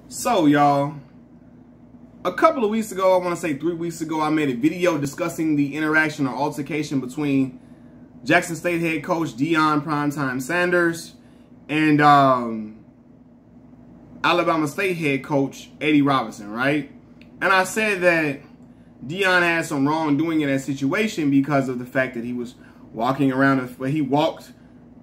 So, y'all, a couple of weeks ago, I want to say 3 weeks ago, I made a video discussing the interaction or altercation between Jackson State head coach Deion Primetime Sanders and Alabama State head coach Eddie Robinson, right? And I said that Deion had some wrongdoing in that situation because of the fact that he was walking around, he walked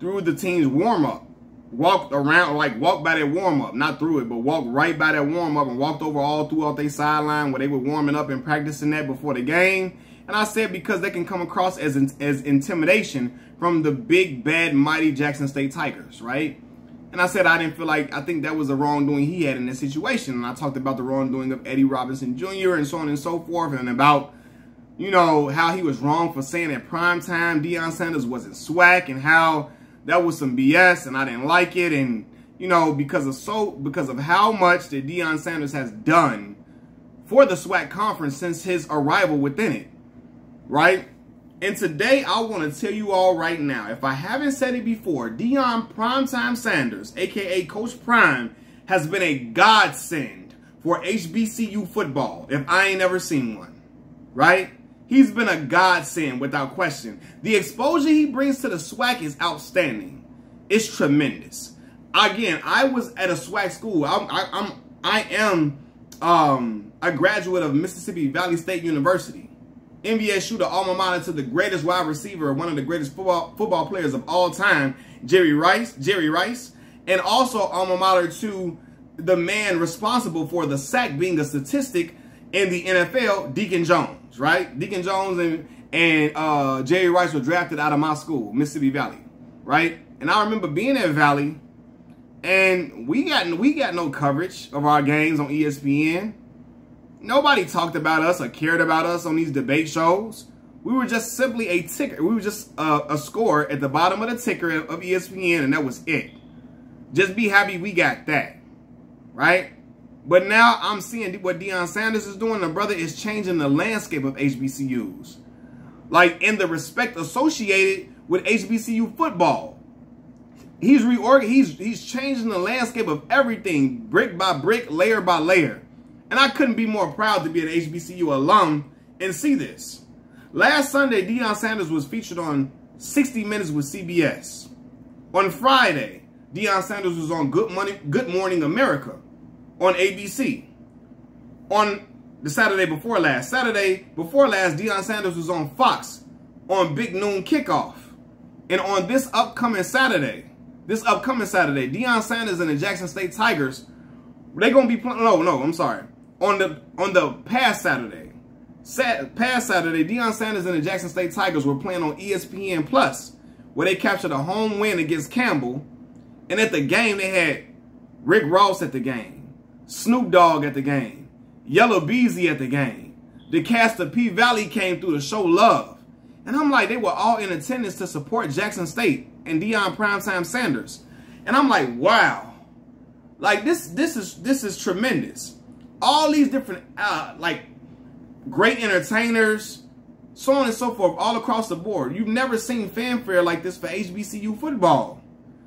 through the team's warm-up. Walked around, like walked by their warm-up, not through it, but walked right by their warm-up and walked over all throughout their sideline where they were warming up and practicing that before the game. And I said because they can come across as intimidation from the big, bad, mighty Jackson State Tigers, right? And I said I think that was the wrongdoing he had in this situation. And I talked about the wrongdoing of Eddie Robinson Jr. and so on and so forth, and about, you know, how he was wrong for saying at primetime Deion Sanders wasn't SWAC and how that was some BS and I didn't like it. And, you know, because of how much that Deion Sanders has done for the SWAC conference since his arrival within it, right? And today I want to tell you all right now, if I haven't said it before, Deion Primetime Sanders, aka Coach Prime, has been a godsend for HBCU football if I ain't ever seen one, right? He's been a godsend without question. The exposure he brings to the SWAC is outstanding. It's tremendous. Again, I was at a SWAC school. I am a graduate of Mississippi Valley State University. MVSU, the alma mater to the greatest wide receiver, one of the greatest football players of all time, Jerry Rice, and also alma mater to the man responsible for the sack being a statistic in the NFL, Deacon Jones, right? Deacon Jones and Jerry Rice were drafted out of my school, Mississippi Valley, right? And I remember being at Valley, and we got no coverage of our games on ESPN. Nobody talked about us or cared about us on these debate shows. We were just simply a ticker. We were just a score at the bottom of the ticker of ESPN, and that was it. Just be happy we got that, right? But now I'm seeing what Deion Sanders is doing. The brother is changing the landscape of HBCUs. Like, in the respect associated with HBCU football. He's changing the landscape of everything, brick by brick, layer by layer. And I couldn't be more proud to be an HBCU alum and see this. Last Sunday, Deion Sanders was featured on 60 Minutes with CBS. On Friday, Deion Sanders was on Good Morning America on ABC. On the Saturday before last, Deion Sanders was on Fox on Big Noon Kickoff. And on this upcoming Saturday, Deion Sanders and the Jackson State Tigers, they're going to be playing, I'm sorry. On the past Saturday, Deion Sanders and the Jackson State Tigers were playing on ESPN Plus, where they captured a home win against Campbell. And at the game, they had Rick Ross at the game, Snoop Dogg at the game, Yellow Beezy at the game. The cast of P Valley came through to show love. And I'm like, they were all in attendance to support Jackson State and Deion Primetime Sanders. And I'm like, wow. Like, this is tremendous. All these different, like, great entertainers, so on and so forth, all across the board. You've never seen fanfare like this for HBCU football.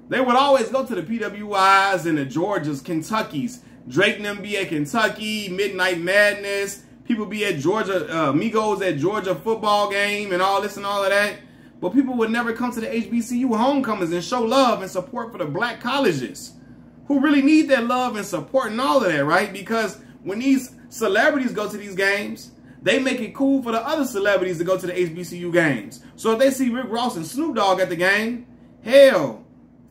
They would always go to the PWIs and the Georgias, Kentuckys. Drake and them be at Kentucky, Midnight Madness. People be at Georgia, Migos at Georgia football game and all this and all of that. But people would never come to the HBCU homecomings and show love and support for the black colleges who really need that love and support and all of that, right? Because when these celebrities go to these games, they make it cool for the other celebrities to go to the HBCU games. So if they see Rick Ross and Snoop Dogg at the game, hell,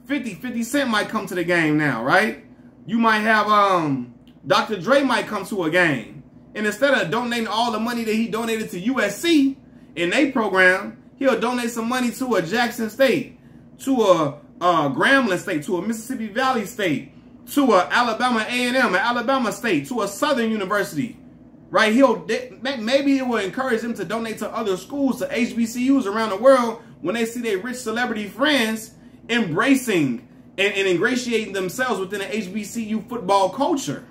50 Cent might come to the game now, right? You might have Dr. Dre might come to a game. And instead of donating all the money that he donated to USC in their program, he'll donate some money to a Jackson State, to a Grambling State, to a Mississippi Valley State, to a Alabama A&M, an Alabama State, to a Southern University, right? Maybe it will encourage them to donate to other schools, to HBCUs around the world when they see their rich celebrity friends embracing and ingratiating themselves within the HBCU football culture.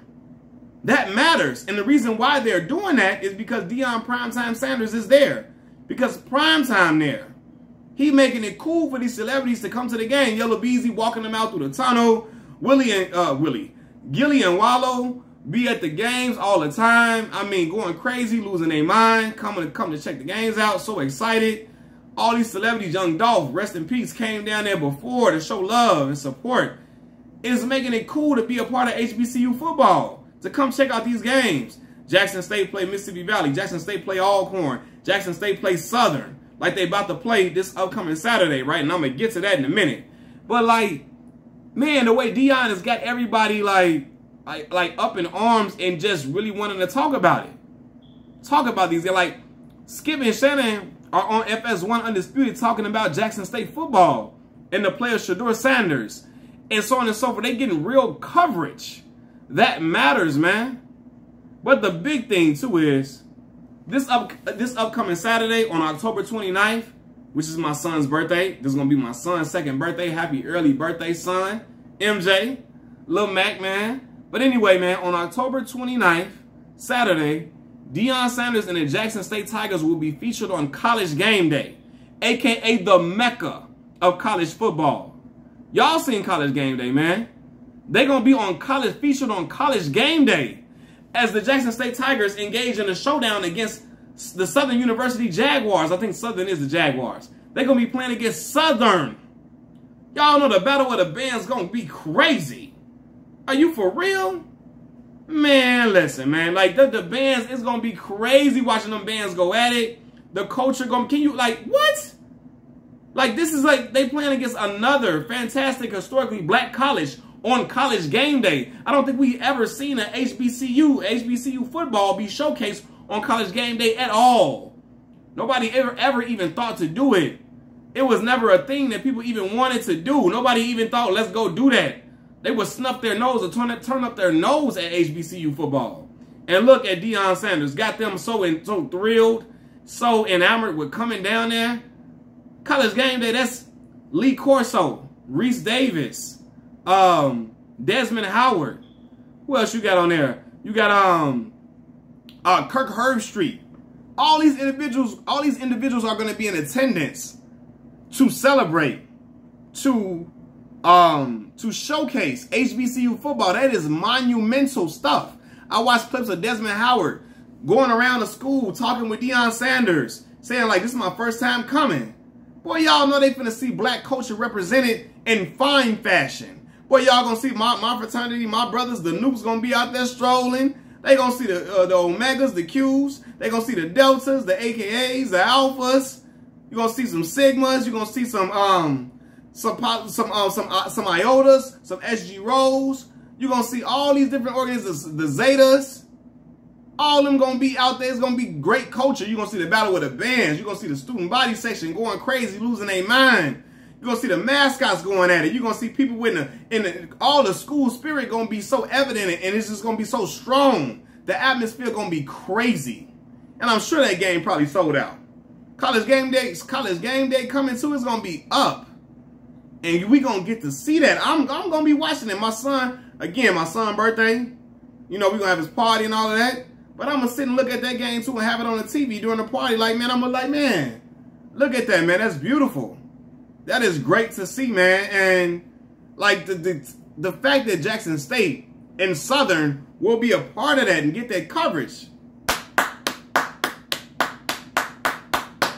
That matters. And the reason why they're doing that is because Deion Primetime Sanders is there. Because Primetime there. He making it cool for these celebrities to come to the game. Yellow Beezy walking them out through the tunnel. Gilly and Wallow be at the games all the time. I mean, going crazy, losing their mind, coming to check the games out, so excited. All these celebrities, Young Dolph, rest in peace, came down there before to show love and support. It is making it cool to be a part of HBCU football, to come check out these games. Jackson State play Mississippi Valley. Jackson State play Alcorn. Jackson State play Southern, like they about to play this upcoming Saturday, right? And I'm going to get to that in a minute. But, like, man, the way Deion has got everybody, like up in arms and just really wanting to talk about it. Talk about these. They're like, Skip and Shannon are on FS1 Undisputed talking about Jackson State football and the player Shedeur Sanders and so on and so forth. They getting real coverage. That matters, man. But the big thing, too, is this upcoming Saturday on October 29th, which is my son's birthday. This is going to be my son's second birthday. Happy early birthday, son. MJ. Lil Mac, man. But anyway, man, on October 29th, Saturday, Deion Sanders and the Jackson State Tigers will be featured on College Gameday, a.k.a. the Mecca of college football. Y'all seen College Gameday, man. They're going to be featured on College Gameday as the Jackson State Tigers engage in a showdown against the Southern University Jaguars. I think Southern is the Jaguars. They're going to be playing against Southern. Y'all know the Battle of the Bands going to be crazy. Are you for real? Man, listen, man. Like, the bands, it's going to be crazy watching them bands go at it. The culture going to, can you, like, what? Like, this is like, they playing against another fantastic, historically black college on College Gameday. I don't think we ever seen an HBCU football be showcased on College Gameday at all. Nobody ever even thought to do it. It was never a thing that people even wanted to do. Nobody even thought, let's go do that. They would snuff their nose or turn up their nose at HBCU football. And look at Deion Sanders. Got them so thrilled, so enamored with coming down there. College Gameday, that's Lee Corso, Reese Davis, Desmond Howard. Who else you got on there? You got Kirk Herbstreit. All these individuals are going to be in attendance to celebrate, to showcase HBCU football. That is monumental stuff. I watched clips of Desmond Howard going around the school talking with Deion Sanders, saying like, this is my first time coming. Boy, y'all know they finna see black culture represented in fine fashion. Boy, y'all gonna see my fraternity, my brothers, the Noops gonna be out there strolling. They gonna see the Omegas, the Qs. They gonna see the Deltas, the AKAs, the Alphas. You gonna see some Sigmas. You gonna see some Iotas, some SG Rows. You gonna see all these different organizations, the Zetas. All of them gonna be out there. It's gonna be great culture. You're gonna see the Battle with the Bands. You're gonna see the student body section going crazy, losing their mind. You're gonna see the mascots going at it. You're gonna see people with all the school spirit gonna be so evident, and it's just gonna be so strong. The atmosphere gonna be crazy. And I'm sure that game probably sold out. College Game Day coming too, it's gonna be up. And we gonna get to see that. I'm gonna be watching it. My son, again, my son's birthday. You know, we're gonna have his party and all of that. But I'm going to sit and look at that game, too, and have it on the TV during the party. Like, man, I'm going to like, man, look at that, man. That's beautiful. That is great to see, man. And, like, the fact that Jackson State and Southern will be a part of that and get that coverage.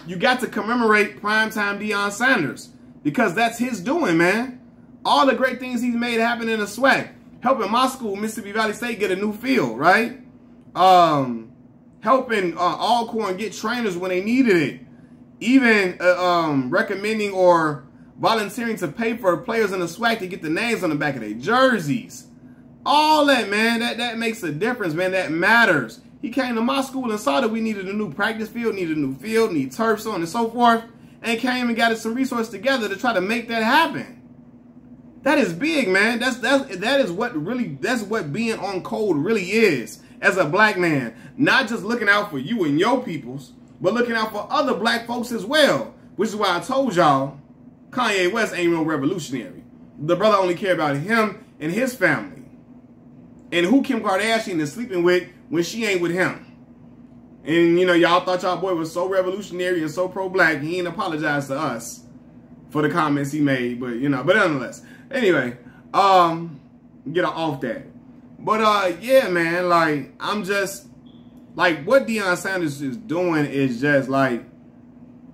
You got to commemorate primetime Deion Sanders because that's his doing, man. All the great things he's made happen in the SWAC. Helping my school, Mississippi Valley State, get a new field, right? Helping Alcorn get trainers when they needed it. Even recommending or volunteering to pay for players in the SWAC to get the names on the back of their jerseys. All that, man, that makes a difference, man. That matters. He came to my school and saw that we needed a new practice field, needed a new field, need turf, so on and so forth, and came and got us some resources together to try to make that happen. That is big, man. That's what being on code really is. As a black man, not just looking out for you and your peoples, but looking out for other black folks as well. Which is why I told y'all, Kanye West ain't no revolutionary. The brother only care about him and his family. And who Kim Kardashian is sleeping with when she ain't with him. And, you know, y'all thought y'all boy was so revolutionary and so pro-black, he ain't apologized to us for the comments he made. But, you know, but nonetheless. Anyway, get off that. But yeah, man, like I'm just like what Deion Sanders is doing is just like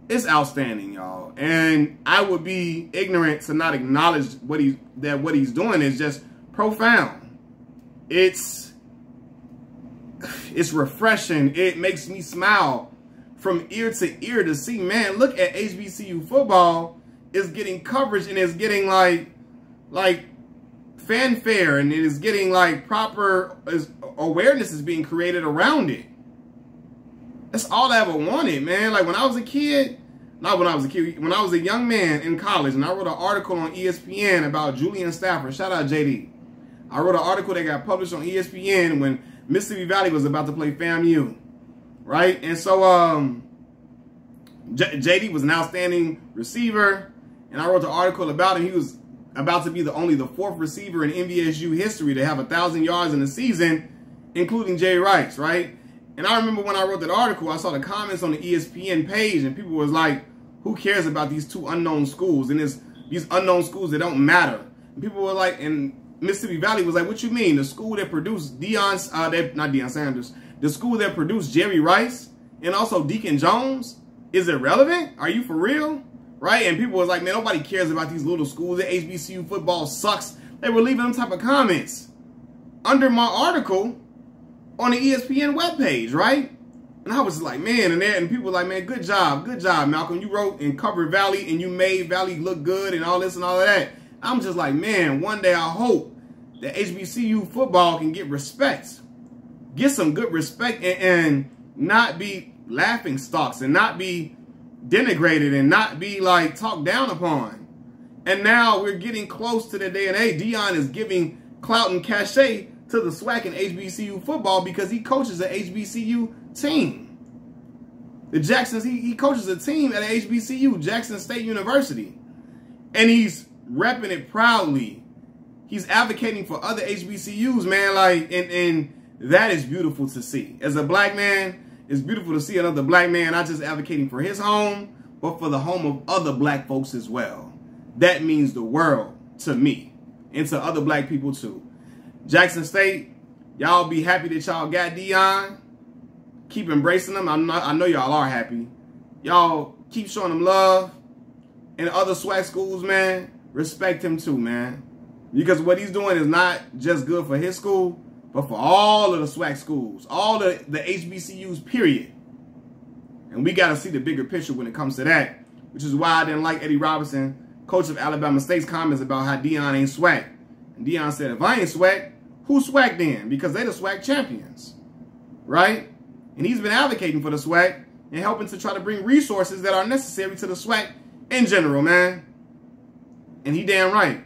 it's outstanding, y'all. And I would be ignorant to not acknowledge what he's doing is just profound. It's refreshing. It makes me smile from ear to ear to see, man, look at HBCU football is getting coverage and is getting like fanfare, and it is getting like proper awareness is being created around it. That's all I ever wanted, man. Like when I was a kid, not when I was a kid, when I was a young man in college, and I wrote an article on ESPN about Julian Stafford. Shout out JD. I wrote an article that got published on ESPN when Mississippi Valley was about to play FAMU, right? And so JD was an outstanding receiver, and I wrote the article about him. He was about to be only the fourth receiver in NVSU history to have 1,000 yards in a season, including Jay Rice, right? And I remember when I wrote that article, I saw the comments on the ESPN page, and people was like, who cares about these two unknown schools? And these unknown schools that don't matter. And people were like, and Mississippi Valley was like, what you mean? The school that produced not Deion Sanders, the school that produced Jerry Rice and also Deacon Jones is irrelevant? Are you for real? Right? And people was like, man, nobody cares about these little schools. The HBCU football sucks. They were leaving them type of comments under my article on the ESPN webpage, right? And I was like, man, and people were like, man, good job, Malcolm. You wrote and covered Valley, and you made Valley look good and all this and all of that. I'm just like, man, one day I hope that HBCU football can get respect. Get some good respect and not be laughing stocks and not be denigrated and not be like talked down upon. And now we're getting close to the day and age. Deion is giving clout and cachet to the SWAC in HBCU football because he coaches an HBCU team. The Jacksons, he coaches a team at an HBCU, Jackson State University. And he's repping it proudly. He's advocating for other HBCUs, man. Like, and that is beautiful to see. As a black man, it's beautiful to see another black man not just advocating for his home, but for the home of other black folks as well. That means the world to me and to other black people too. Jackson State, y'all be happy that y'all got Deion. Keep embracing them. I know y'all are happy. Y'all keep showing them love. And other SWAC schools, man, respect him too, man. Because what he's doing is not just good for his school, but for all of the SWAC schools, all the HBCUs, period. And we got to see the bigger picture when it comes to that, which is why I didn't like Eddie Robinson, coach of Alabama State's comments about how Deion ain't SWAC. And Deion said, if I ain't SWAC, who's SWAC then? Because they the SWAC champions, right? And he's been advocating for the SWAC and helping to try to bring resources that are necessary to the SWAC in general, man. And he damn right.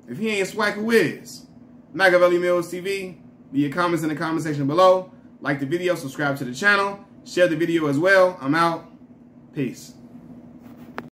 If he ain't SWAC, who is? Machiavelli Mills TV. Leave your comments in the comment section below. Like the video, subscribe to the channel, share the video as well. I'm out. Peace.